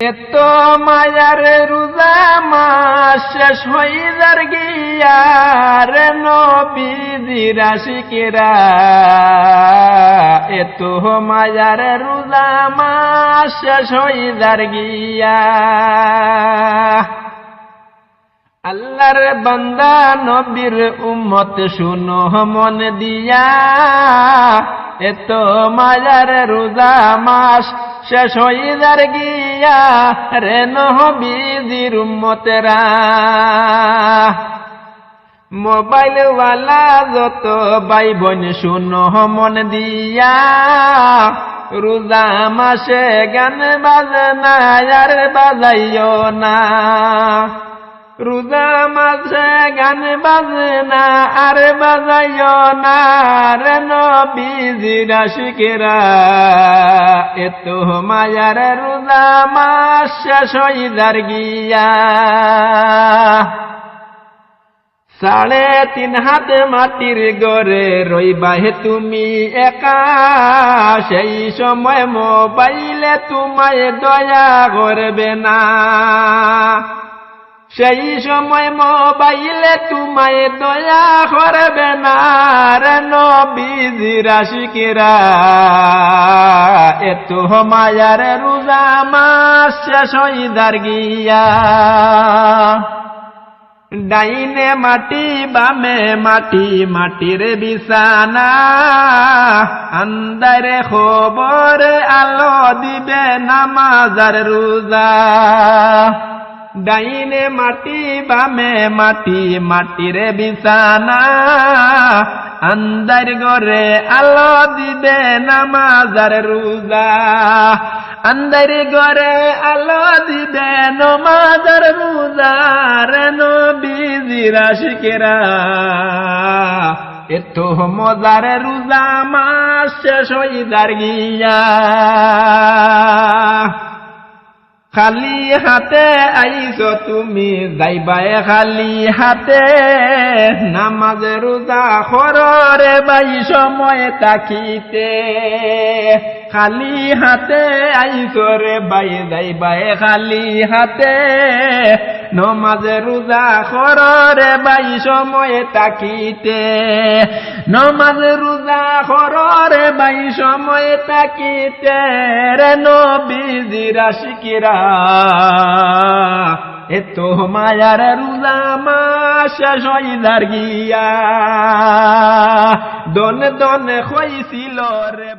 এত মায়ার রোজা মাস শেষ হইবার গিয়া রে নবীজির আশিকেরা, এত মায়ার রোজা মাস শেষ হইবার গিয়া। আল্লাহর বান্দা নবীর উম্মত শুনো মন দিয়া, এত মায়ার রোজা মাস শেষ হইবার গিয়া রে নবীজির উম্মতেরা। মোবাইল ওয়ালা যত ভাই বোন শুনো মন দিয়া, রোজা মাসে গান বাজনা আর বাজাইও না। রোজা মাসে গান বাজনা আর বাজাইও না রে নবীজির আশিকেরা, এত মায়ার রোজা মাস শেষ হইবার গিয়া। 3.5 হাত মাটির গড়ে রইবাহে তুমি একা, সেই সময় মোবাইলে তোমায় দয়া করবে না। সেই সময় মোবাইলে তোমায় দয়া করবে না রে নবীজির আশিকেরা, এত মায়ার রোজা মাস শেষ হইবার গিয়া। ডাইনে মাটি বামে মাটি, মাটির বিছানা, আন্দারে খবর আলো দিবে নামাজ আর রোজা। ডাইনে মাটি বামে মাটি, মাটির বিছানা, আন্দার ঘরে আলো দিবে নামাজ আর রোজা। আন্দার ঘরে আলো দিবে নামাজ আর রোজা রে নবীজির আশিকেরা, এত মজার রোজা মাস শেষ হইবার গিয়া। খালি হাতে আইছো তুমি যাইবায়ে খালি হাতে, নামাজ রোজা কররে বাই সময় তাকিতে। খালি হাতে আইছো রে বাই যাইবায়ে খালি হাতে, নামাজ রোজা কররে বাই সময় তাকিতে। নামাজ রোজা কররে বাই সময় তাকিতে রে নবীজির আশিকেরা, এত মায়ার রোজা মাস শেষ হইবার গিয়া। দনে দনে হইছিল রে।